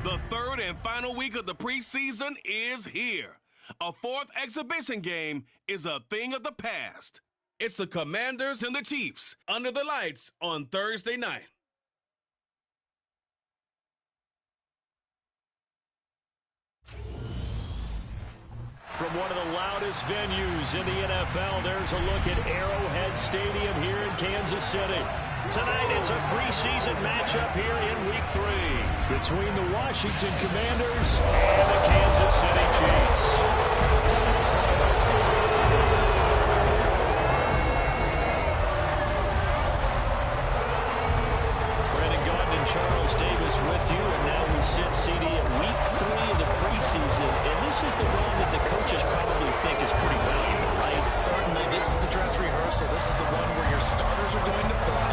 The third and final week of the preseason is here. A fourth exhibition game is a thing of the past. It's the Commanders and the Chiefs under the lights on Thursday night. From one of the loudest venues in the NFL, there's a look at Arrowhead Stadium here in Kansas City. Tonight, it's a preseason matchup here in Week 3 between the Washington Commanders and the Kansas City Chiefs. Charles Davis with you, and now we sit, CD, at Week 3 of the preseason, and this is the one that the coaches probably think is pretty valuable, right? Certainly, this is the dress rehearsal. This is the one where your starters are going to play.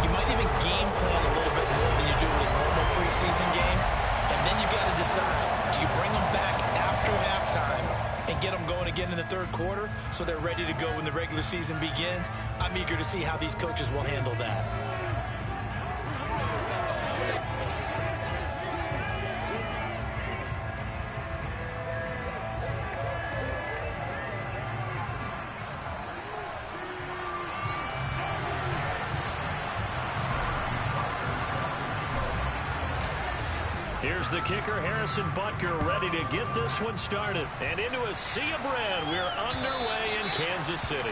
You might even game plan a little bit more than you do with a normal preseason game, and then you've got to decide, do you bring them back after halftime and get them going again in the third quarter so they're ready to go when the regular season begins? I'm eager to see how these coaches will handle that. Here's the kicker, Harrison Butker, ready to get this one started. And into a sea of red, we're underway in Kansas City.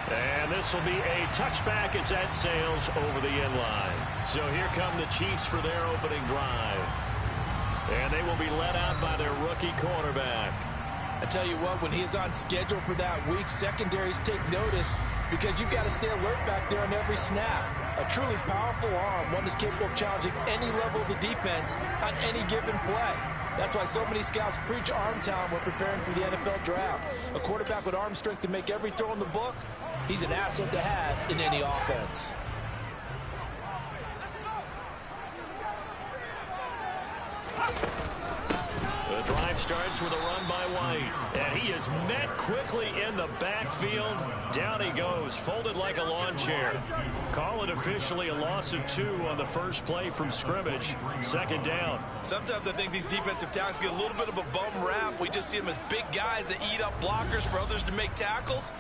And this will be a touchback as that sails over the end line. So here come the Chiefs for their opening drive. And they will be led out by their rookie quarterback. I tell you what, when he is on schedule for that week, secondaries take notice because you've got to stay alert back there on every snap. A truly powerful arm, one that's capable of challenging any level of the defense on any given play. That's why so many scouts preach arm talent when preparing for the NFL draft. A quarterback with arm strength to make every throw in the book, he's an asset to have in any offense. The drive starts with a run by White, and he is met quickly in the backfield. Down he goes, folded like a lawn chair. Call it officially a loss of 2 on the first play from scrimmage. Second down. Sometimes I think these defensive tackles get a little bit of a bum rap. We just see them as big guys that eat up blockers for others to make tackles.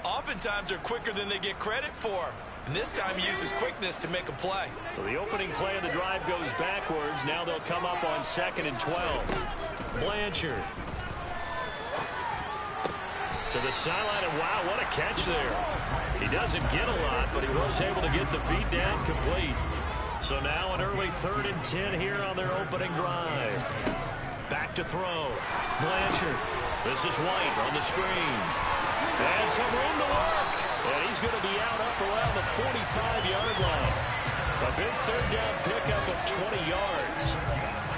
Oftentimes they're quicker than they get credit for. And this time he uses quickness to make a play. So the opening play of the drive goes backwards. Now they'll come up on 2nd and 12. Blanchard. To the sideline, and wow, what a catch there. He doesn't get a lot, but he was able to get the feet down complete. So now an early 3rd and 10 here on their opening drive. Back to throw. Blanchard. This is White on the screen. And some room to work. And he's going to be out up around the 45-yard line. A big 3rd down pickup of 20 yards.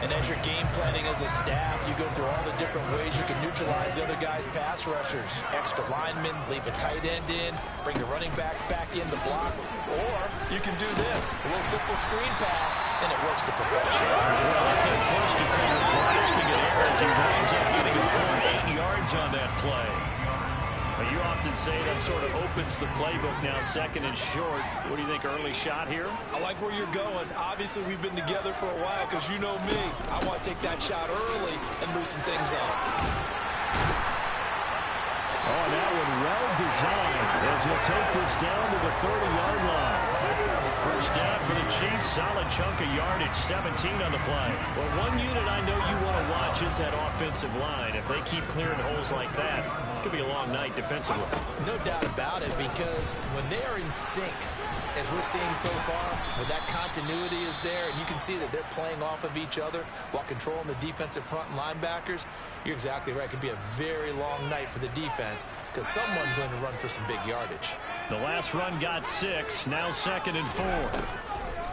And as you're game planning as a staff, you go through all the different ways you can neutralize the other guy's pass rushers. Extra linemen, leave a tight end in, bring the running backs back in to block. Or you can do this, a little simple screen pass, and it works to perfection. I like that first defender grasping it there as he winds up getting a full 8 yards on that play. You often say that sort of opens the playbook now, 2nd and short. What do you think, early shot here? I like where you're going. Obviously, we've been together for a while because you know me. I want to take that shot early and loosen things up. Oh, that one well designed as he'll take this down to the 30-yard line. First down for the Chiefs, solid chunk of yardage, 17 on the play. Well, one unit I know you want to watch is that offensive line. If they keep clearing holes like that, it could be a long night defensively. No doubt about it, because when they are in sync, as we're seeing so far, when that continuity is there, and you can see that they're playing off of each other while controlling the defensive front and linebackers, you're exactly right. It could be a very long night for the defense because someone's going to run for some big yardage. The last run got 6, now 2nd and 4.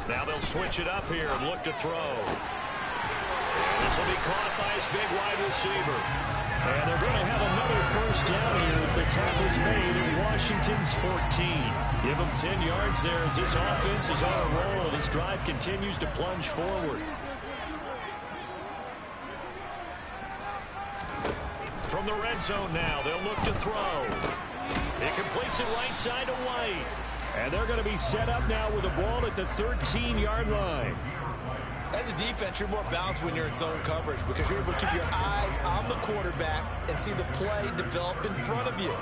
Now they'll switch it up here and look to throw. And this will be caught by his big wide receiver. And they're going to have another first down here as the tackle's made at Washington's 14. Give them 10 yards there as this offense is on a roll. This drive continues to plunge forward. From the red zone now, they'll look to throw. It completes it right side to White. And they're going to be set up now with the ball at the 13-yard line. As a defense, you're more balanced when you're in zone coverage because you're able to keep your eyes on the quarterback and see the play develop in front of you.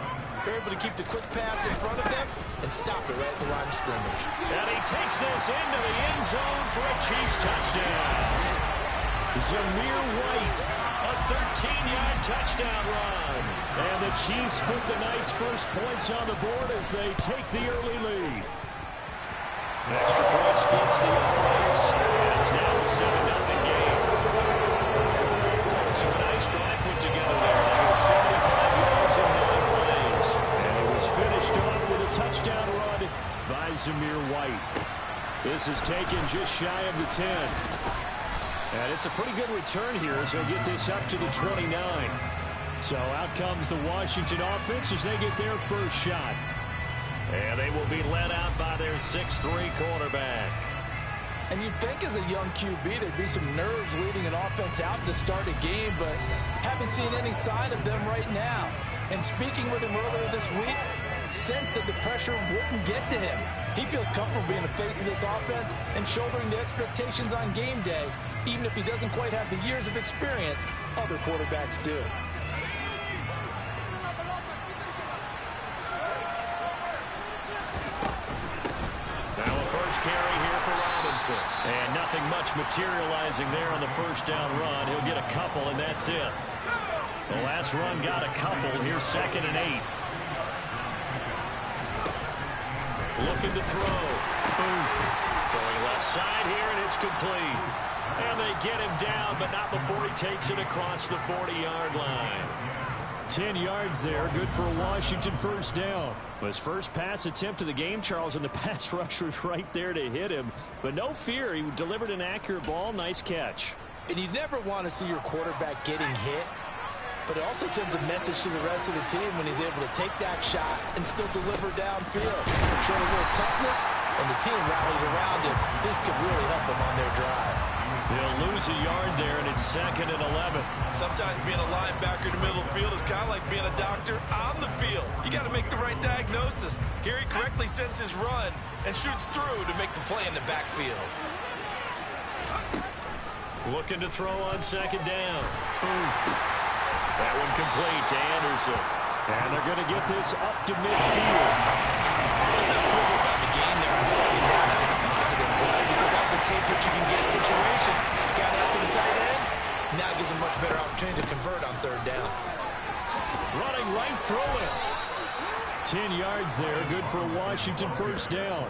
You're able to keep the quick pass in front of them and stop it right at the line of scrimmage. And he takes this into the end zone for a Chiefs touchdown. Zamir White, a 13-yard touchdown run. And the Chiefs put the Knights' first points on the board as they take the early lead. Extra point splits the uprights. And it's now a 7-0 game. So a nice drive put together there. They go 75 yards in 9 plays. And it was finished off with a touchdown run by Zamir White. This is taken just shy of the 10. And it's a pretty good return here as they get this up to the 29. So out comes the Washington offense as they get their first shot. And they will be led out by their 6'3" quarterback. And you'd think as a young QB there'd be some nerves leading an offense out to start a game, but haven't seen any sign of them right now. And speaking with him earlier this week, sensed that the pressure wouldn't get to him. He feels comfortable being the face of this offense and shouldering the expectations on game day, even if he doesn't quite have the years of experience other quarterbacks do. Now a first carry here for Robinson. And nothing much materializing there on the first down run. He'll get a couple, and that's it. The last run got a couple. Here's 2nd and 8. Looking to throw. Boom. Throwing left side here, and it's complete. And they get him down, but not before he takes it across the 40-yard line. 10 yards there, good for a Washington first down. His first pass attempt of the game, Charles, and the pass rush was right there to hit him. But no fear, he delivered an accurate ball. Nice catch. And you never want to see your quarterback getting hit, but it also sends a message to the rest of the team when he's able to take that shot and still deliver downfield. Showing a little toughness, and the team rallies around him. This could really help them on their drive. They'll lose a yard there, and it's 2nd and 11. Sometimes being a linebacker in the middle of the field is kind of like being a doctor on the field. You got to make the right diagnosis. Here he correctly sends his run and shoots through to make the play in the backfield. Looking to throw on 2nd down. Boom. That one complete to Anderson. And they're going to get this up to midfield. There's no improvement about the game there on 2nd down. That was a positive play because that was a take what you can get situation. Got out to the tight end. Now it gives him a much better opportunity to convert on 3rd down. Running right through it. 10 yards there. Good for a Washington first down.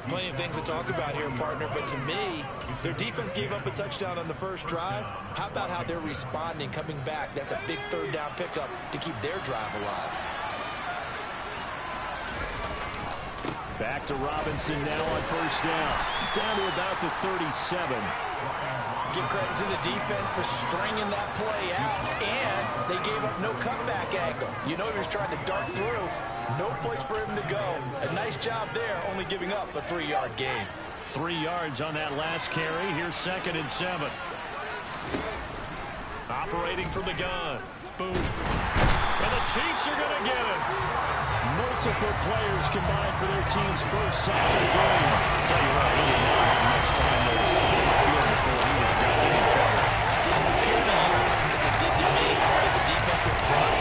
Plenty of things to talk about here, partner, but to me, their defense gave up a touchdown on the first drive. How about how they're responding, coming back? That's a big 3rd down pickup to keep their drive alive. Back to Robinson now on first down. Down to about the 37. Give credit to the defense for stringing that play out, and they gave up no cutback angle. You know he was trying to dart through. No place for him to go. A nice job there, only giving up a 3-yard gain. 3 yards on that last carry. Here's 2nd and 7. Operating from the gun. Boom. And the Chiefs are going to get it. Multiple players combined for their team's first sack of the game. I'll tell you what, I really not have much time to stay on the field before he was ducking and covering. Didn't appear to you as it did to me that the defensive front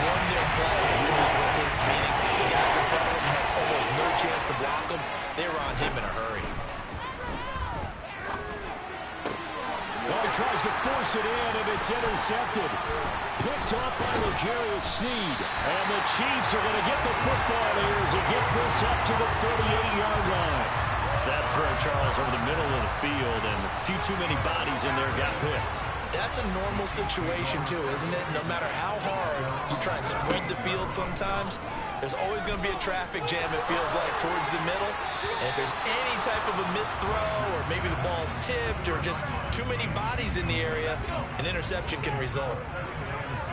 won their play really quickly, meaning the guys in front of them had almost no chance to block him. They were on him in a hurry. Well, he tries to force it in, and it's intercepted. Picked off by L'Jarius Sneed. And the Chiefs are going to get the football here as it gets this up to the 38-yard line. That throw, Charles, over the middle of the field, and a few too many bodies in there got picked. That's a normal situation, too, isn't it? No matter how hard you try and sprint the field sometimes, there's always going to be a traffic jam, it feels like, towards the middle. And if there's any type of a missed throw, or maybe the ball's tipped, or just too many bodies in the area, an interception can result.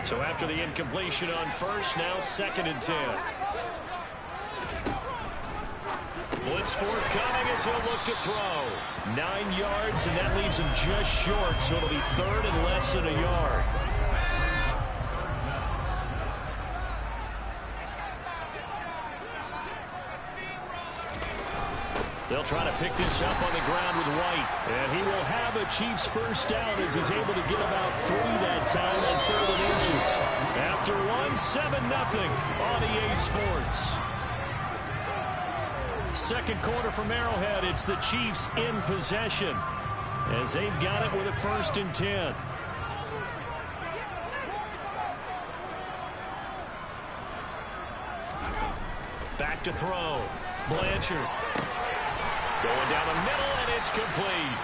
So after the incompletion on first, now 2nd and 10. Blitz forthcoming as he'll look to throw. 9 yards, and that leaves him just short, so it'll be 3rd and less than a yard. The They'll try to pick this up on the ground with White. And he will have a Chiefs first down as he's able to get about 3 that time on 3rd and inches. After 7-0 on EA Sports. Second quarter from Arrowhead. It's the Chiefs in possession as they've got it with a 1st and 10. Back to throw. Blanchard. Going down the middle, and it's complete.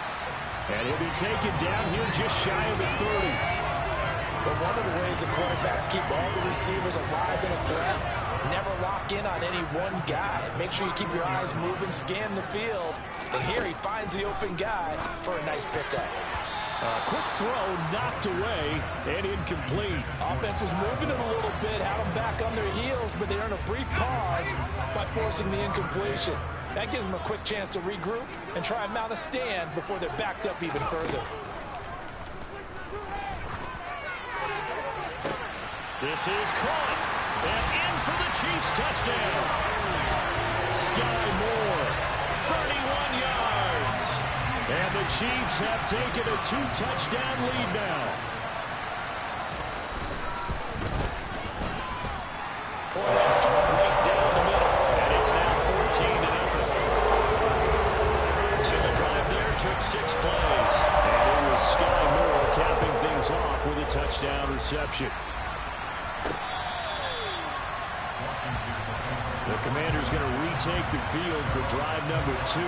And he'll be taken down here just shy of the 30. But one of the ways the quarterbacks keep all the receivers alive in a play, never lock in on any one guy. Make sure you keep your eyes moving, scan the field. And here he finds the open guy for a nice pickup. Quick throw knocked away and incomplete. Offense was moving it a little bit, had them back on their heels, but they earned a brief pause by forcing the incompletion. That gives them a quick chance to regroup and try and mount a stand before they're backed up even further. This is caught and in for the Chiefs touchdown. Sky Moore, 31 yards. And the Chiefs have taken a 2-touchdown lead now. Point after right down the middle. And it's now 14-0. So the drive there took 6 plays. And it was Sky Moore capping things off with a touchdown reception. The Commanders going to retake the field for drive number 2.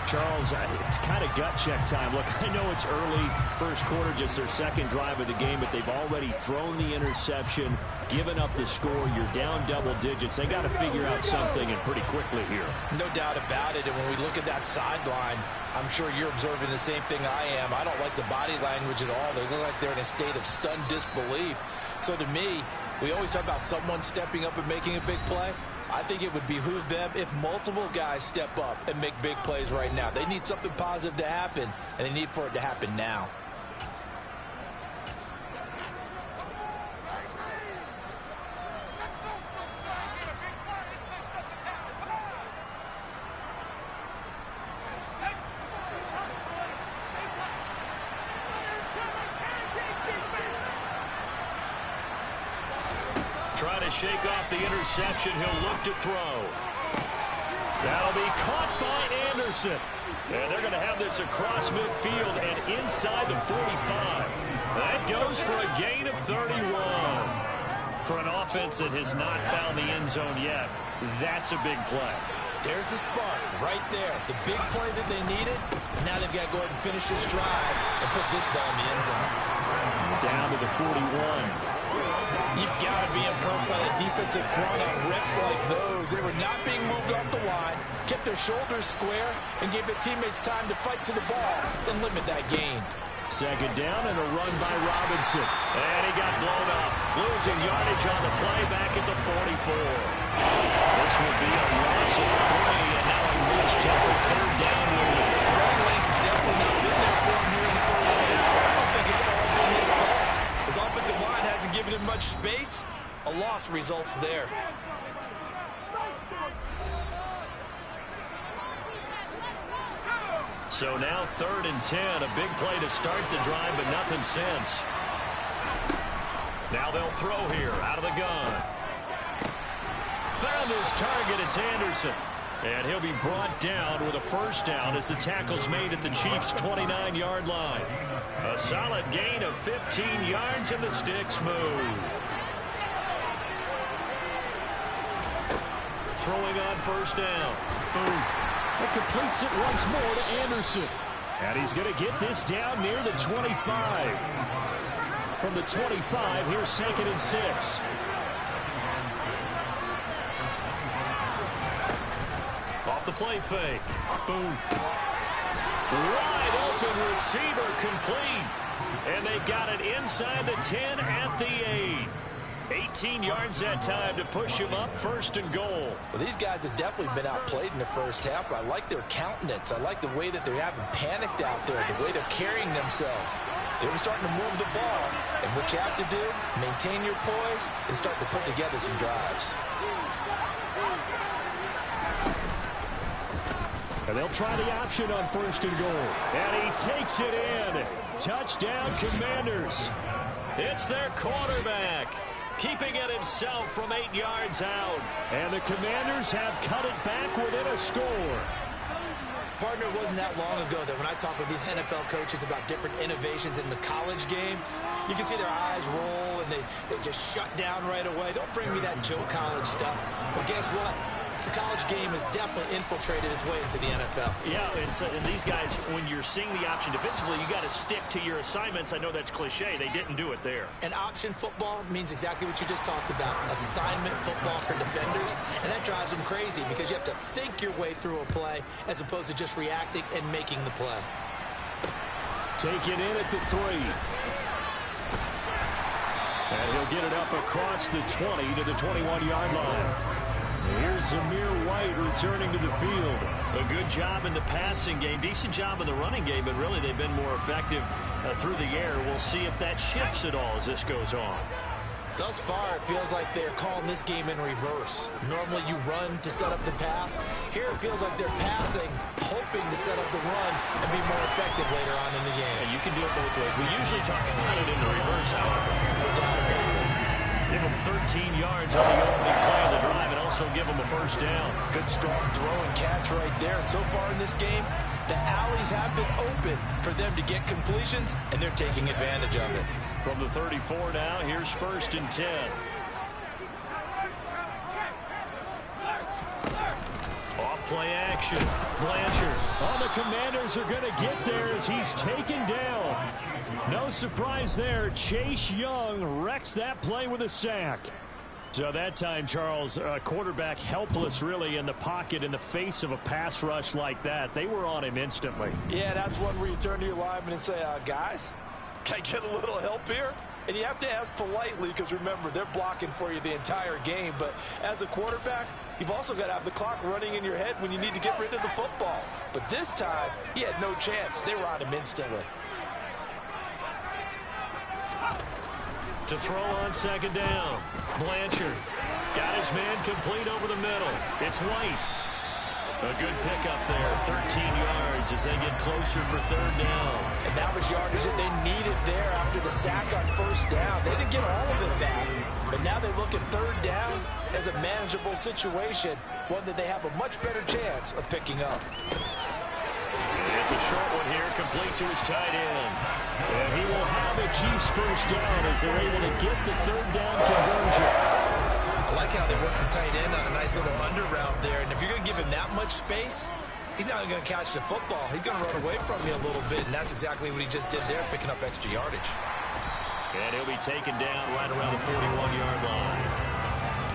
Charles, it's kind of gut check time. Look, I know it's early, first quarter, just their second drive of the game, but they've already thrown the interception, given up the score. You're down double digits. They got to figure out something, and pretty quickly here. No doubt about it, and when we look at that sideline, I'm sure you're observing the same thing I am. I don't like the body language at all. They look like they're in a state of stunned disbelief. So to me, we always talk about someone stepping up and making a big play. I think it would behoove them if multiple guys step up and make big plays right now. They need something positive to happen, and they need for it to happen now. Trying to shake off the interception. He'll look to throw. That'll be caught by Anderson. And they're going to have this across midfield and inside the 45. That goes for a gain of 31. For an offense that has not found the end zone yet, that's a big play. There's the spark right there. The big play that they needed. Now they've got to go ahead and finish this drive and put this ball in the end zone. Down to the 41. You've got to be impressed by the defensive front on reps like those. They were not being moved off the line, kept their shoulders square, and gave their teammates time to fight to the ball and limit that gain. Second down and a run by Robinson. And he got blown up. Losing yardage on the play back at the 44. This will be a loss of 3, and now he reached for 3rd down. Running lanes have definitely not been there for him here in the first half. I don't think it's all been his fault. His offensive line hasn't given him much space. A loss results there. So now 3rd and 10. A big play to start the drive, but nothing since. Now they'll throw here out of the gun. Found his target. It's Anderson. And he'll be brought down with a first down as the tackle's made at the Chiefs' 29-yard line. A solid gain of 15 yards, and the sticks move. Throwing on first down. That completes it once more to Anderson. And he's going to get this down near the 25. From the 25, here's 2nd and 6. Off the play fake. Booth. Wide open receiver complete. And they got it inside the 10 at the 8. 18 yards that time to push him up 1st and goal. Well, these guys have definitely been outplayed in the first half. I like their countenance. I like the way that they haven't panicked out there, the way they're carrying themselves. They were starting to move the ball. And what you have to do, maintain your poise and start to put together some drives. And they'll try the option on 1st and goal. And he takes it in. Touchdown, Commanders. It's their quarterback, keeping it himself from 8 yards out. And the Commanders have cut it back within a score. Partner, it wasn't that long ago that when I talk with these NFL coaches about different innovations in the college game, you can see their eyes roll and they just shut down right away. Don't bring me that Joe College stuff. Well, guess what? The college game has definitely infiltrated its way into the NFL. Yeah, and these guys, when you're seeing the option defensively, you got to stick to your assignments. I know that's cliche. They didn't do it there. And option football means exactly what you just talked about. Assignment football for defenders. And that drives them crazy because you have to think your way through a play as opposed to just reacting and making the play. Take it in at the 3. And he'll get it up across the 20 to the 21-yard line. Here's Zamir White returning to the field. A good job in the passing game. Decent job in the running game, but really they've been more effective through the air. We'll see if that shifts at all as this goes on. Thus far, it feels like they're calling this game in reverse. Normally you run to set up the pass. Here it feels like they're passing, hoping to set up the run and be more effective later on in the game. And you can do it both ways. We usually talk about it in the reverse, however. No doubt about it. Give them 13 yards on the opening play of the drive and also give them a first down. Good strong throw and catch right there. And so far in this game, the alleys have been open for them to get completions, and they're taking advantage of it. From the 34 now, here's 1st and 10. Off play action. Blanchard. Oh, the Commanders are going to get there as he's taken down. No surprise there. Chase Young wrecks that play with a sack. So that time, Charles, quarterback helpless really in the pocket in the face of a pass rush like that. They were on him instantly. Yeah, that's one where you turn to your lineman and say, guys, can I get a little help here? And you have to ask politely because, remember, they're blocking for you the entire game. But as a quarterback, you've also got to have the clock running in your head when you need to get rid of the football. But this time, he had no chance. They were on him instantly. To throw on 2nd down. Blanchard got his man complete over the middle. It's White. A good pickup there, 13 yards as they get closer for 3rd down. And that was yardage that they needed there after the sack on 1st down. They didn't get all of it back, but now they're looking 3rd down as a manageable situation, one that they have a much better chance of picking up. It's a short one here, complete to his tight end. And he will have a Chiefs first down as they're able to get the 3rd down conversion. I like how they work the tight end on a nice little under route there. And if you're going to give him that much space, he's not going to catch the football. He's going to run away from you a little bit, and that's exactly what he just did there, picking up extra yardage. And he'll be taken down right around the 41-yard line.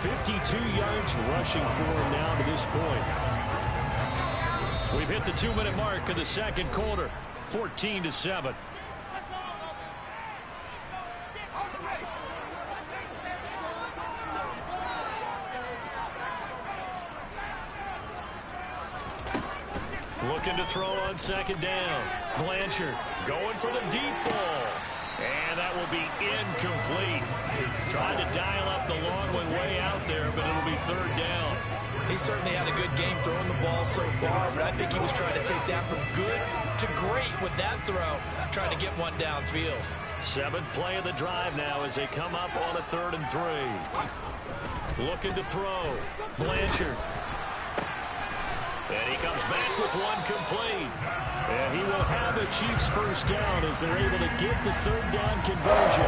52 yards rushing for him now to this point. We've hit the 2-minute mark of the 2nd quarter, 14-7. Looking to throw on 2nd down. Blanchard going for the deep ball. And that will be incomplete. Trying to dial up the long one way out there, but it'll be 3rd down. He certainly had a good game throwing the ball so far, but I think he was trying to take that from good to great with that throw, trying to get one downfield. 7th play of the drive now as they come up on a 3rd and 3. Looking to throw. Blanchard. And he comes back with one complete. And he will have a Chiefs first down as they're able to get the 3rd down conversion.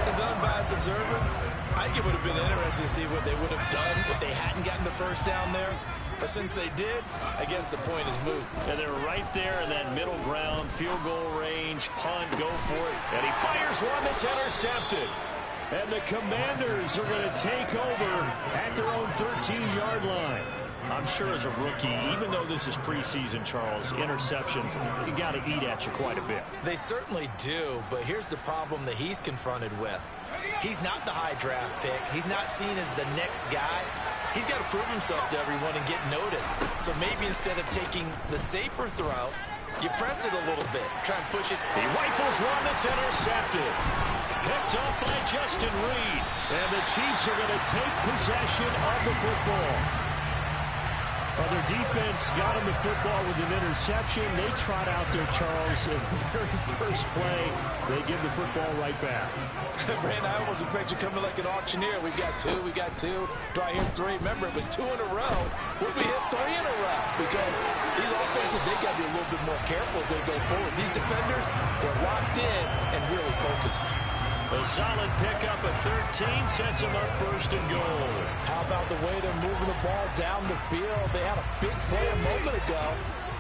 As an unbiased observer, I think it would have been interesting to see what they would have done if they hadn't gotten the first down there. But since they did, I guess the point is moot. And they're right there in that middle ground, field goal range, punt, go for it. And he fires one that's intercepted. And the Commanders are going to take over at their own 13-yard line. I'm sure as a rookie, even though this is preseason, Charles, interceptions, you got to eat at you quite a bit. They certainly do, but here's the problem that he's confronted with. He's not the high draft pick. He's not seen as the next guy. He's got to prove himself to everyone and get noticed. So maybe instead of taking the safer throw, you press it a little bit. Try and push it. He rifles one that's intercepted. Picked up by Justin Reed. And the Chiefs are going to take possession of the football. Well, their defense got him the football with an interception. They trot out there, Charles, in the very first play. They give the football right back. Brandon, I almost expect you coming like an auctioneer. We got two. Do I hear three? Remember, it was 2 in a row. Would we hit 3 in a row? Because these offenses, they got to be a little bit more careful as they go forward. These defenders, they're locked in and really focused. A solid pickup at 13 sets him up first and goal. How about the way they're moving the ball down the field? They had a big play a moment ago.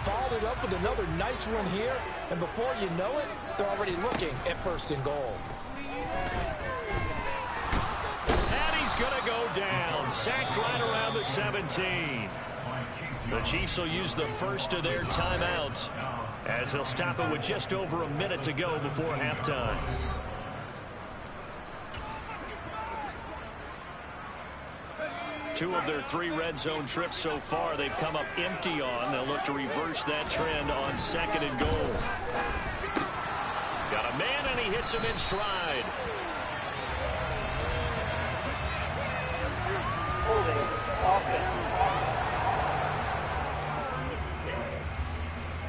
Followed it up with another nice one here. And before you know it, they're already looking at first and goal. And he's going to go down. Sacked right around the 17. The Chiefs will use the first of their timeouts as they'll stop it with just over a minute to go before halftime. Two of their 3 red zone trips so far they've come up empty on. They'll look to reverse that trend on second and goal. Got a man, and he hits him in stride.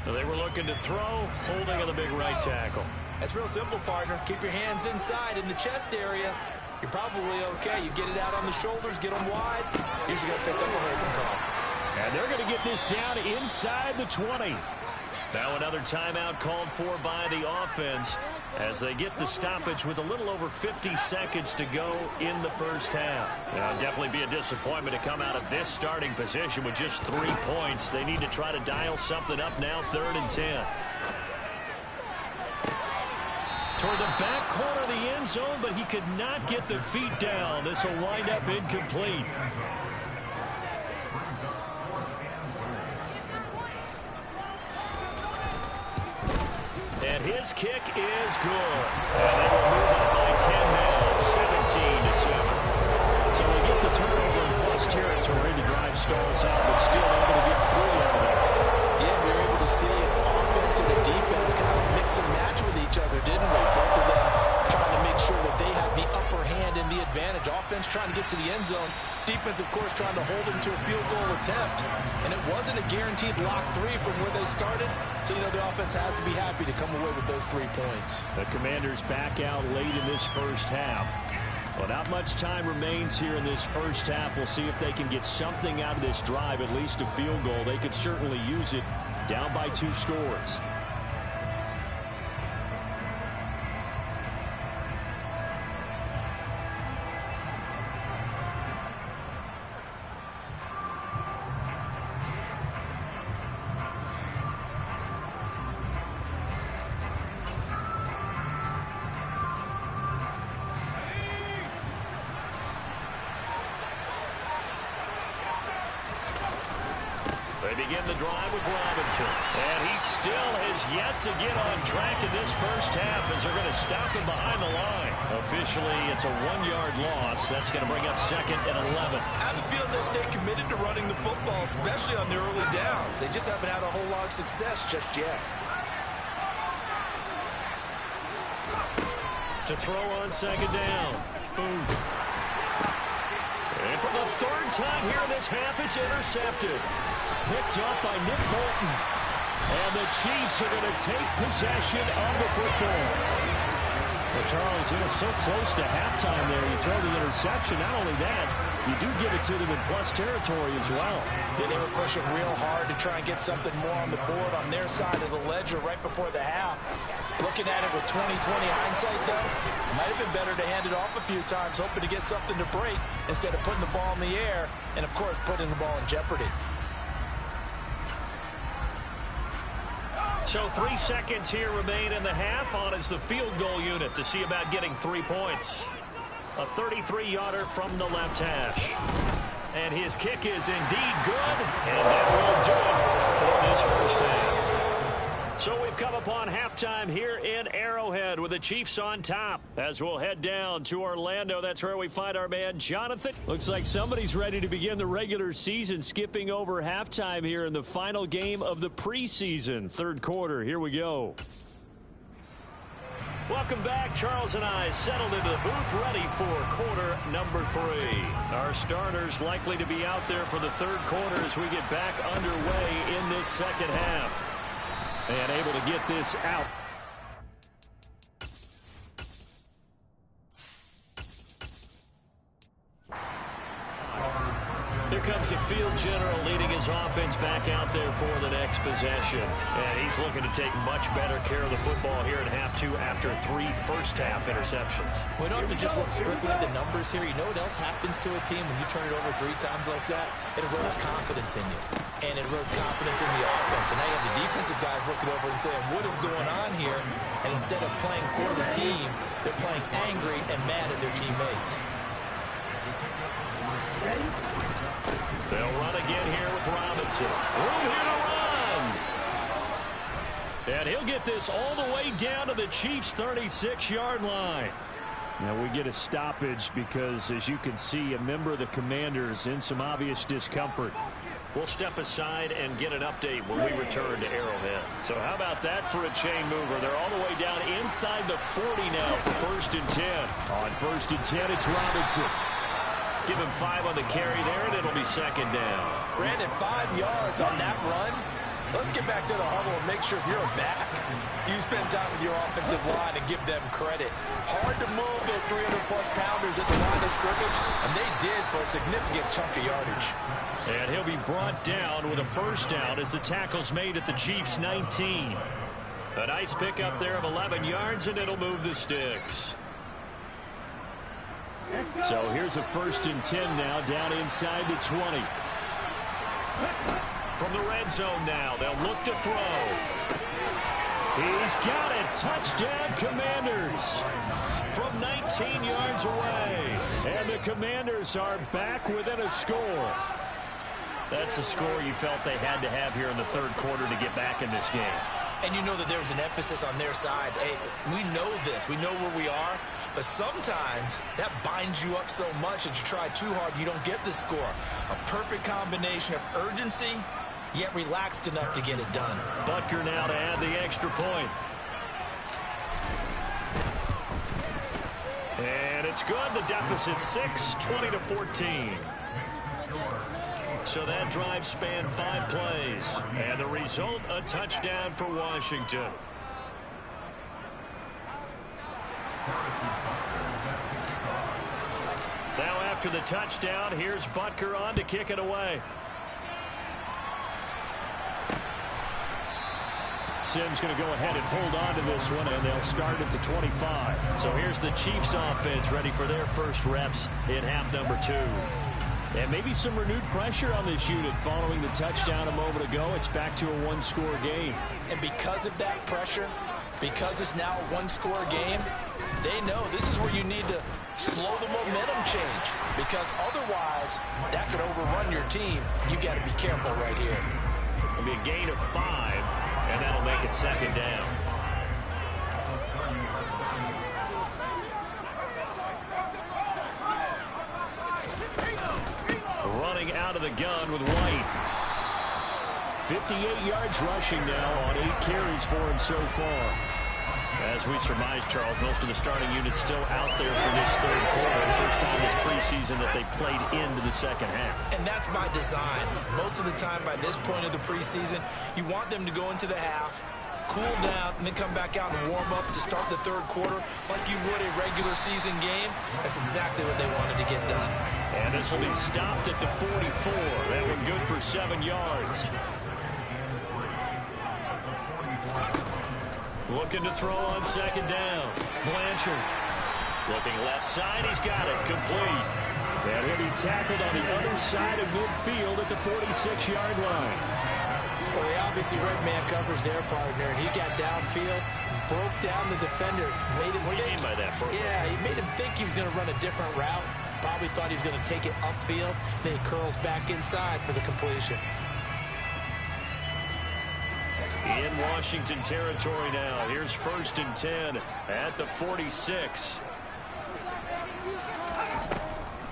They were looking to throw, holding on the big right tackle. That's real simple, partner. Keep your hands inside in the chest area. You're probably okay. You get it out on the shoulders, get them wide. Usually going to pick up a holding call. And they're going to get this down inside the 20. Now another timeout called for by the offense as they get the stoppage with a little over 50 seconds to go in the first half. It'll definitely be a disappointment to come out of this starting position with just 3 points. They need to try to dial something up now, 3rd and 10. Toward the back corner of the end zone, but he could not get the feet down. This will wind up incomplete. And his kick is good. And they will move on by 10 now, 17-7. So they get the turnover in plus territory. The drive stalls out, but still able to get 3 out of it. Yeah, we were able to see an offense and a defense kind of mix and match with each other, didn't we? Both of them trying to make sure that they have the upper hand and the advantage. Offense trying to get to the end zone. Defense, of course, trying to hold them to a field goal attempt. And it wasn't a guaranteed lock 3 from where they started. So, you know, the offense has to be happy to come away with those 3 points. The Commanders back out late in this first half. Well, not much time remains here in this first half. We'll see if they can get something out of this drive, at least a field goal. They could certainly use it down by 2 scores. They begin the drive with Robinson. And he still has yet to get on track in this first half as they're going to stop him behind the line. Officially, it's a 1-yard loss. That's going to bring up 2nd and 11. I have a feeling they stay committed to running the football, especially on their early downs. They just haven't had a whole lot of success just yet. To throw on 2nd down. Boom. And for the 3rd time here in this half, it's intercepted. Picked up by Nick Bolton. And the Chiefs are going to take possession of the football. Well, Charles, they're so close to halftime there. You throw the interception. Not only that, you do give it to them in plus territory as well. Yeah, they were pushing real hard to try and get something more on the board on their side of the ledger right before the half. Looking at it with 20/20 hindsight, though, it might have been better to hand it off a few times, hoping to get something to break instead of putting the ball in the air and, of course, putting the ball in jeopardy. So 3 seconds here remain in the half. On is the field goal unit to see about getting 3 points. A 33-yarder from the left hash. And his kick is indeed good. And that will do it for this first half. So we've come upon halftime here in Arrowhead with the Chiefs on top. As we'll head down to Orlando, that's where we find our man Jonathan. Looks like somebody's ready to begin the regular season, skipping over halftime here in the final game of the preseason. 3rd quarter, here we go. Welcome back. Charles and I settled into the booth, ready for quarter number 3. Our starters likely to be out there for the third quarter as we get back underway in this second half. And able to get this out. Here comes the field general leading his offense back out there for the next possession. And he's looking to take much better care of the football here in half 2 after 3 first-half interceptions. We don't have to just look strictly at the numbers here. You know what else happens to a team when you turn it over 3 times like that? It erodes confidence in you. And it erodes confidence in the offense. And now you have the defensive guys looking over and saying, what is going on here? And instead of playing for the team, they're playing angry and mad at their teammates. They'll run again here with Robinson. Room here to run. And he'll get this all the way down to the Chiefs' 36-yard line. Now we get a stoppage because, as you can see, a member of the Commanders in some obvious discomfort. We'll step aside and get an update when we return to Arrowhead. So how about that for a chain mover? They're all the way down inside the 40 now for 1st and 10. On 1st and 10, it's Robinson. Give him 5 on the carry there, and it'll be 2nd down. Brandon, 5 yards on that run. Let's get back to the huddle and make sure if you're a back, you spend time with your offensive line and give them credit. Hard to move those 300-plus pounders at the line of scrimmage, and they did for a significant chunk of yardage. And he'll be brought down with a 1st down as the tackle's made at the Chiefs' 19. A nice pickup there of 11 yards, and it'll move the sticks. So here's a 1st and 10 now, down inside the 20. From the red zone now, they'll look to throw. He's got it. Touchdown, Commanders. From 19 yards away. And the Commanders are back within a score. That's a score you felt they had to have here in the third quarter to get back in this game. And you know that there's an emphasis on their side. Hey, we know this. We know where we are. But sometimes that binds you up so much that you try too hard, you don't get the score. A perfect combination of urgency, yet relaxed enough to get it done. Butker now to add the extra point. And it's good. The deficit 6, 20-14. So that drive spanned 5 plays. And the result, a touchdown for Washington. Now after the touchdown, here's Butker on to kick it away. Simms going to go ahead and hold on to this one, and they'll start at the 25. So here's the Chiefs offense ready for their first reps in half number 2. And maybe some renewed pressure on this unit following the touchdown a moment ago. It's back to a 1-score game. And because of that pressure, because it's now a 1-score game, they know this is where you need to slow the momentum change, because otherwise that could overrun your team. You've got to be careful right here. It'll be a gain of 5, and that'll make it 2nd down. Running out of the gun with White. 58 yards rushing now on 8 carries for him so far. As we surmise, Charles, most of the starting units still out there for this third quarter. First time this preseason that they played into the second half. And that's by design. Most of the time by this point of the preseason, you want them to go into the half, cool down, and then come back out and warm up to start the third quarter like you would a regular season game. That's exactly what they wanted to get done. And this will be stopped at the 44. That one good for 7 yards. Looking to throw on 2nd down. Blanchard. Looking left side. He's got it. Complete. And he'll be tackled on the other side of midfield at the 46-yard line. Well, they obviously red man covers their partner, and he got downfield, broke down the defender. Made him what do you mean by that, bro? Yeah, he made him think he was going to run a different route. Probably thought he was going to take it upfield. Then he curls back inside for the completion. In Washington territory now. Here's 1st and 10 at the 46.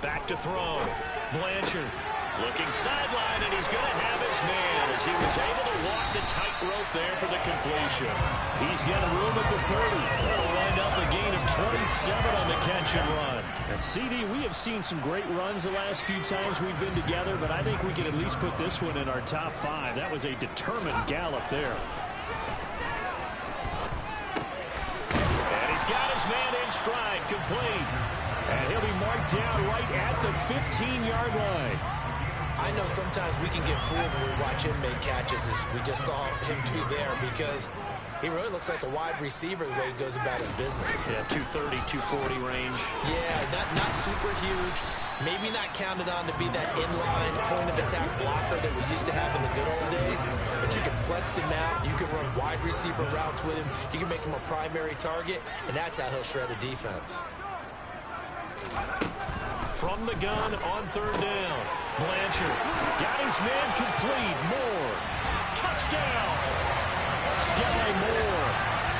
Back to throw. Blanchard Looking sideline, and he's going to have his man as he was able to walk the tightrope there for the completion. He's got room at the 30. That'll wind up a gain of 27 on the catch and run. And CD, we have seen some great runs the last few times we've been together, but I think we can at least put this one in our top 5. That was a determined gallop there. And he's got his man in stride, complete. And he'll be marked down right at the 15-yard line. I know sometimes we can get fooled when we watch him make catches, as we just saw him do there, because he really looks like a wide receiver the way he goes about his business. Yeah, 230, 240 range. Yeah, not super huge. Maybe not counted on to be that inline point-of-attack blocker that we used to have in the good old days. But you can flex him out. You can run wide receiver routes with him. You can make him a primary target, and that's how he'll shred a defense. From the gun on third down. Blanchard got his man complete. Moore. Touchdown. Sky Moore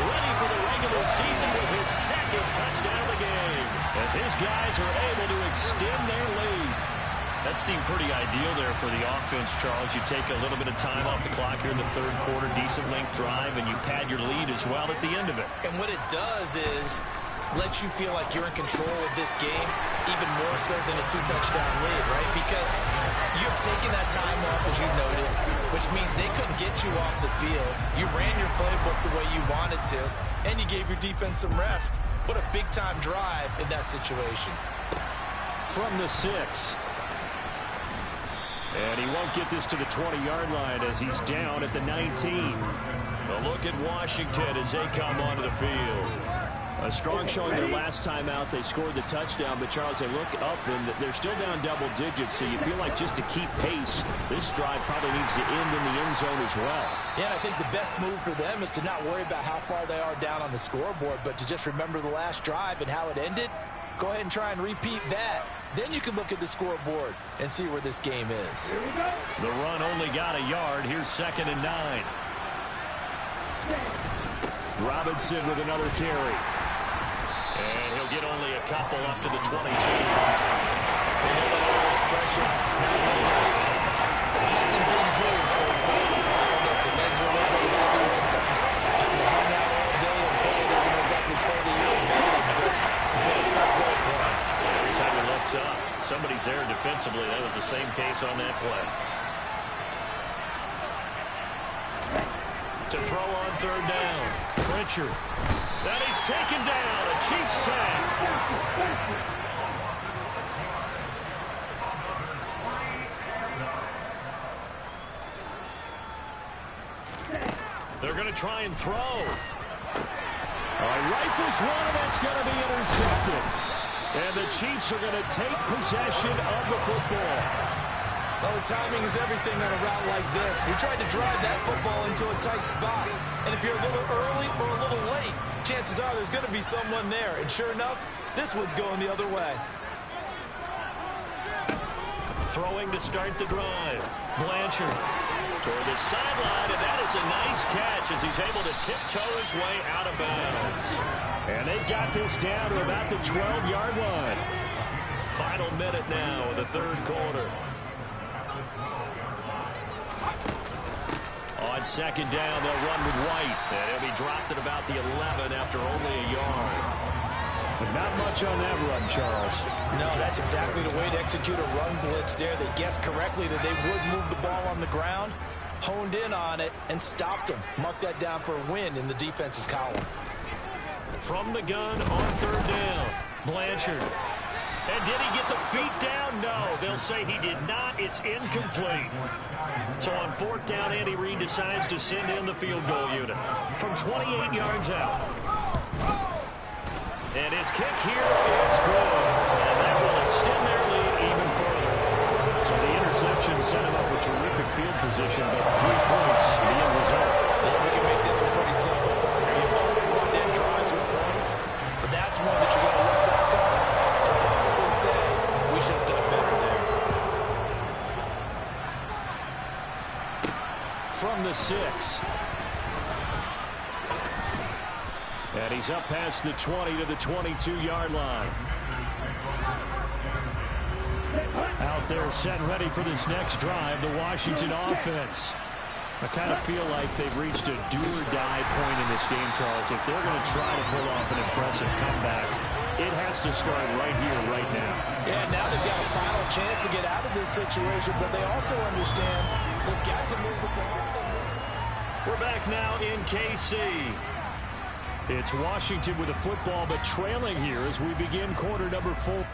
ready for the regular season with his second touchdown of the game, as his guys are able to extend their lead. That seemed pretty ideal there for the offense, Charles. You take a little bit of time off the clock here in the third quarter, decent length drive, and you pad your lead as well at the end of it. And what it does is let you feel like you're in control of this game, even more so than a 2-touchdown lead, right? Because you have taken that time off, as you noted, which means they couldn't get you off the field. You ran your playbook the way you wanted to, and you gave your defense some rest. What a big-time drive in that situation. From the 6. And he won't get this to the 20-yard line as he's down at the 19. A look at Washington as they come onto the field. A strong showing their last time out. They scored the touchdown, but Charles, they look up and they're still down double digits, so you feel like just to keep pace, this drive probably needs to end in the end zone as well. Yeah, I think the best move for them is to not worry about how far they are down on the scoreboard, but to just remember the last drive and how it ended. Go ahead and try and repeat that. Then you can look at the scoreboard and see where this game is. The run only got a yard. Here's 2nd and 9. Robinson with another carry. And he'll get only a couple up to the 22. You know that old expression, it's not my night. It hasn't been his so far. I don't know if the legs are a little bit heavy. Sometimes having to hang out all day and play doesn't exactly play to your advantage, but it's been a tough go for him. Every time he looks up, somebody's there defensively. That was the same case on that play. To throw on third down. Pritchard. That he's taken down. A Chiefs sack. They're going to try and throw. Rifles one, and that's going to be intercepted. And the Chiefs are going to take possession of the football. Well, the timing is everything on a route like this. He tried to drive that football into a tight spot. And if you're a little early or a little late, chances are there's going to be someone there. And sure enough, this one's going the other way. Throwing to start the drive. Blanchard toward the sideline, and that is a nice catch as he's able to tiptoe his way out of bounds. And they've got this down to about the 12-yard line. Final minute now of the third quarter. On second down, they'll run with White. And he'll be dropped at about the 11 after only a yard. But not much on that run, Charles. No, that's exactly the way to execute a run blitz there. They guessed correctly that they would move the ball on the ground, honed in on it, and stopped them. Mark that down for a win in the defense's column. From the gun on third down, Blanchard. And did he get the feet down? No, they'll say he did not. It's incomplete. So on fourth down, Andy Reid decides to send in the field goal unit from 28 yards out. And his kick here is good. And that will extend their lead even further. So the interception set him up with terrific field position, but 3 points, the end result. Well, we can make this one pretty simple. You always want to end drives with points, but that's one that you're going to look back on and probably say, we should have done better there. From the 6. And he's up past the 20 to the 22-yard line. Out there set and ready for this next drive, the Washington offense. I kind of feel like they've reached a do-or-die point in this game, Charles. If they're going to try to pull off an impressive comeback, it has to start right here, right now. Yeah, now they've got a final chance to get out of this situation, but they also understand they've got to move the ball. We're back now in KC. It's Washington with the football, but trailing here as we begin quarter number 4.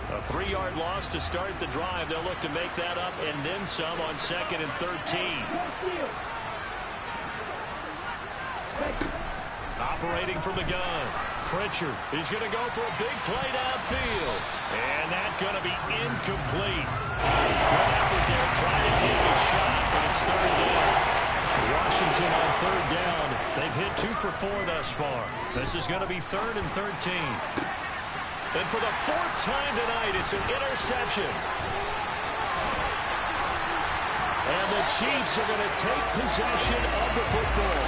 A 3-yard loss to start the drive. They'll look to make that up and then some on 2nd and 13. Operating from the gun. Pritchard is going to go for a big play downfield. And that's going to be incomplete. Good effort there trying to take a shot, but it's 3rd down. Washington on 3rd down. They've hit 2 for 4 thus far. This is going to be 3rd and 13. And for the 4th time tonight, it's an interception. And the Chiefs are going to take possession of the football.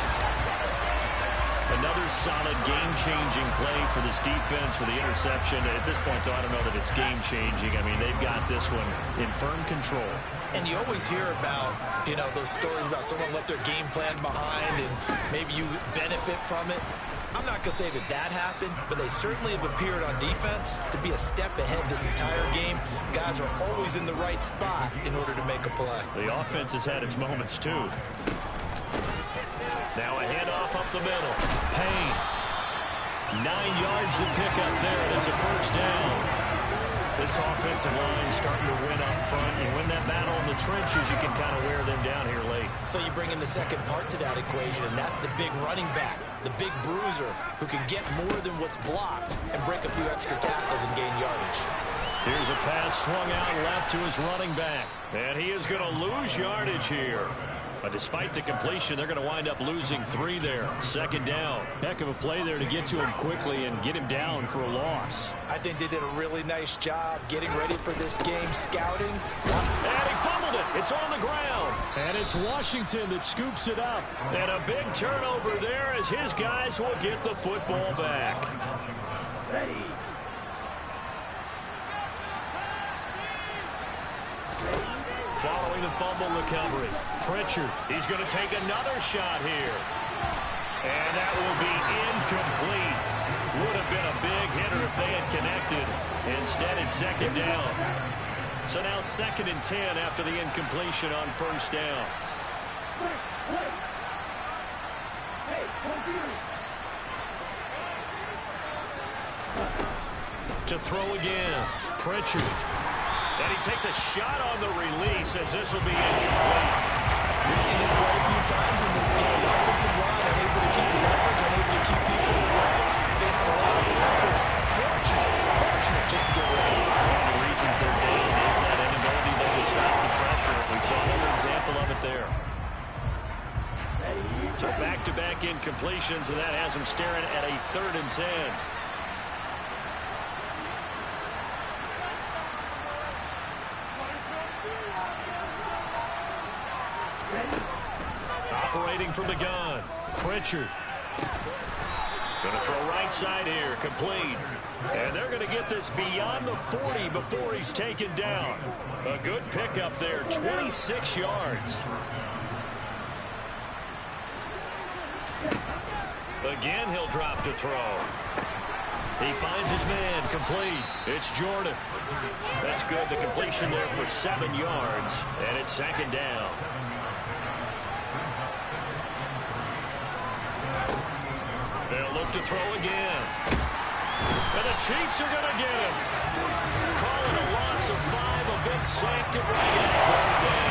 Another solid game-changing play for this defense for the interception. At this point, though, I don't know that it's game-changing. I mean, they've got this one in firm control. And you always hear about, those stories about someone left their game plan behind and maybe you benefit from it. I'm not going to say that happened, but they certainly have appeared on defense to be a step ahead this entire game. Guys are always in the right spot in order to make a play. The offense has had its moments, too. Now a handoff up the middle. Payne. 9 yards to pick up there. That's a 1st down. This offensive line starting to win up front. You win that battle in the trenches, you can kind of wear them down here late. So you bring in the second part to that equation, and that's the big running back, the big bruiser, who can get more than what's blocked and break a few extra tackles and gain yardage. Here's a pass swung out left to his running back. And he is going to lose yardage here. But despite the completion, they're going to wind up losing 3 there. 2nd down. Heck of a play there to get to him quickly and get him down for a loss. I think they did a really nice job getting ready for this game, scouting. And he fumbled it. It's on the ground. And it's Washington that scoops it up. And a big turnover there as his guys will get the football back. Following the fumble recovery, Pritchard, he's going to take another shot here. And that will be incomplete. Would have been a big hitter if they had connected. Instead, it's 2nd down. So now 2nd and 10 after the incompletion on 1st down. To throw again, Pritchard. And he takes a shot on the release as this will be incomplete. We've seen this quite a few times in this game. Offensive line unable to keep leverage, unable to keep people away, facing a lot of pressure. back-to-back incompletions, and that has him staring at a 3rd and 10. Operating from the gun, Pritchard. Going to throw right side here, complete. And they're going to get this beyond the 40 before he's taken down. A good pickup there, 26 yards. Again, he'll drop to throw. He finds his man, complete. It's Jordan. That's good, the completion there for 7 yards, and it's 2nd down. They'll look to throw again. And the Chiefs are going to get him. Calling a loss of 5, a big sack to bring it 3rd down.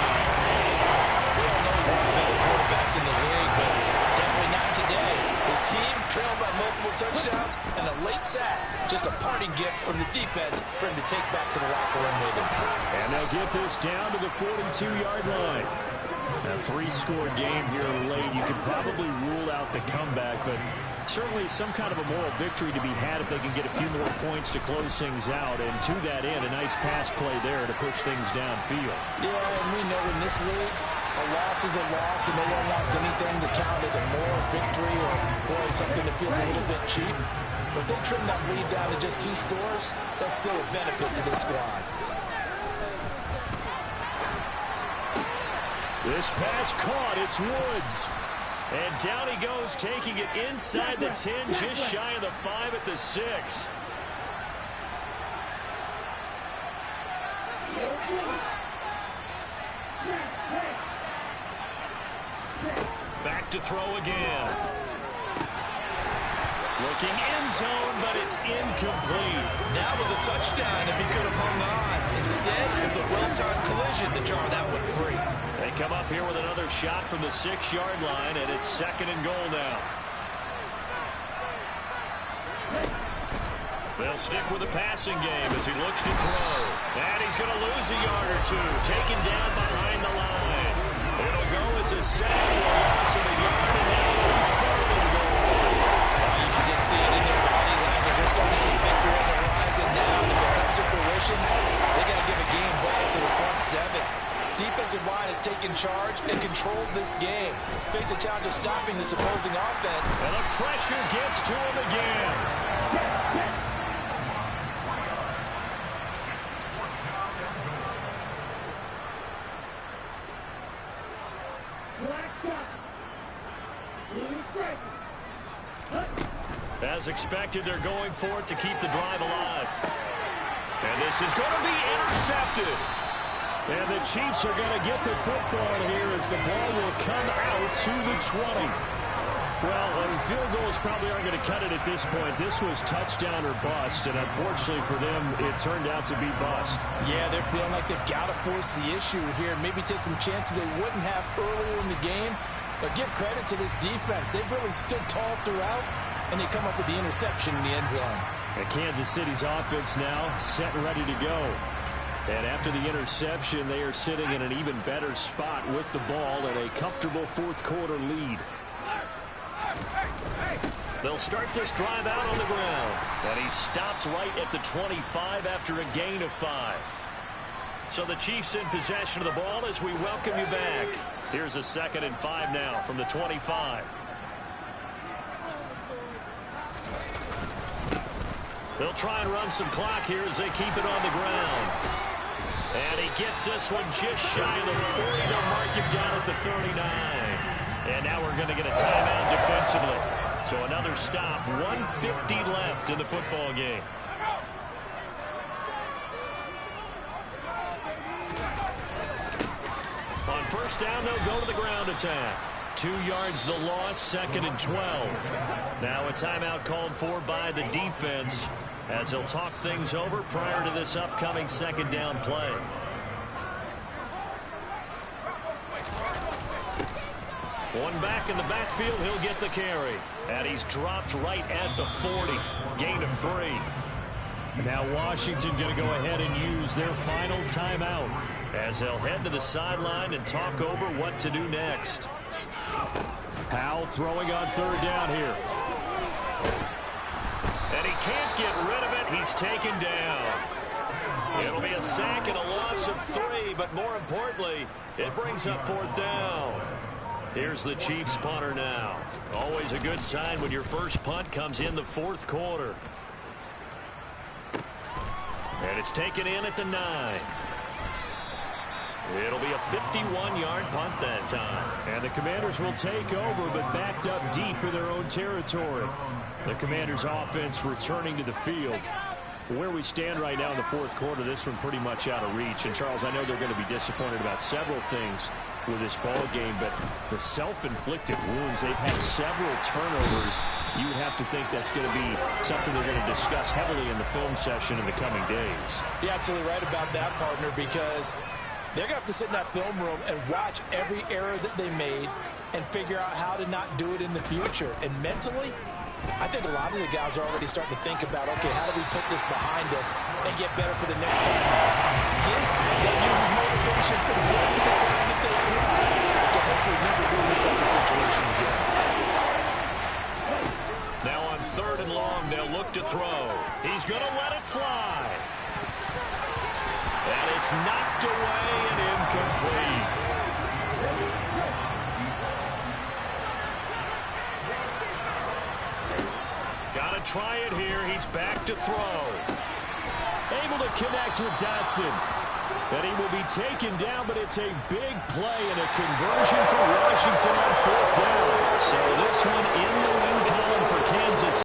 We all know he's one of the better quarterbacks in the league, but definitely not today. His team trailed by multiple touchdowns, and a late sack, just a parting gift from the defense for him to take back to the locker room with him. And they'll get this down to the 42-yard line. A 3-score game here late. You could probably rule out the comeback, but certainly some kind of a moral victory to be had if they can get a few more points to close things out. And to that end, a nice pass play there to push things downfield. Yeah, and we know in this league, a loss is a loss, and no one wants anything to count as a moral victory or boy, something that feels a little bit cheap. But if they trim that lead down to just 2 scores, that's still a benefit to this squad. This pass caught. It's Woods. And down he goes, taking it inside the 10, just shy of the 5 at the 6. Back to throw again. Looking end zone, but it's incomplete. That was a touchdown if he could have hung on. Instead, it was a well-timed collision to jar that one free. They come up here with another shot from the 6-yard line, and it's 2nd and goal now. They'll stick with the passing game as he looks to throw. And he's going to lose a yard or 2, taken down behind the line. It'll go as a sack for a loss of a yard, and now 3rd and goal. You can just see it in their body language. They're starting to see victory on the horizon now. And if it comes to fruition, they got to give a game ball to the front 7. Defensive line has taken charge and controlled this game. Face a challenge of stopping this opposing offense. And the pressure gets to him again. As expected, they're going for it to keep the drive alive. And this is going to be intercepted. And the Chiefs are going to get the football here as the ball will come out to the 20. Well, field goals probably aren't going to cut it at this point. This was touchdown or bust, and unfortunately for them, it turned out to be bust. Yeah, they're feeling like they've got to force the issue here. Maybe take some chances they wouldn't have earlier in the game. But give credit to this defense. They've really stood tall throughout, and they come up with the interception in the end zone. And Kansas City's offense now set and ready to go. And after the interception, they are sitting in an even better spot with the ball and a comfortable 4th quarter lead. They'll start this drive out on the ground. And he stopped right at the 25 after a gain of 5. So the Chiefs in possession of the ball as we welcome you back. Here's a 2nd and 5 now from the 25. They'll try and run some clock here as they keep it on the ground. And he gets this one just shy of the 40. They'll mark him down at the 39. And now we're going to get a timeout defensively. So another stop, 1:50 left in the football game. On first down, they'll go to the ground attack. 2 yards the loss, 2nd and 12. Now a timeout called for by the defense as they'll talk things over prior to this upcoming 2nd down play. One back in the backfield, he'll get the carry. And he's dropped right at the 40. Gain of 3. Now Washington going to go ahead and use their final timeout as they'll head to the sideline and talk over what to do next. Powell throwing on third down here. And he can't get rid of it. He's taken down. It'll be a sack and a loss of 3, but more importantly, it brings up fourth down. Here's the Chiefs punter now. Always a good sign when your first punt comes in the fourth quarter. And it's taken in at the 9. It'll be a 51-yard punt that time. And the Commanders will take over, but backed up deep in their own territory. The Commanders' offense returning to the field. Where we stand right now in the fourth quarter, this one pretty much out of reach. And, Charles, I know they're going to be disappointed about several things with this ball game, but the self-inflicted wounds, they've had several turnovers. You would have to think that's going to be something they're going to discuss heavily in the film session in the coming days. You're absolutely right about that, partner, because they're going to have to sit in that film room and watch every error that they made and figure out how to not do it in the future. And mentally, I think a lot of the guys are already starting to think about, okay, how do we put this behind us and get better for the next time? This uses motivation for the rest of the time that they play to hopefully never do this type of situation again. Now on third and long, they'll look to throw. He's going to let it fly. And it's knocked away and incomplete. Got to try it here. He's back to throw. Able to connect with Dotson. And he will be taken down, but it's a big play and a conversion for Washington on fourth down. So this one in the win column for Kansas.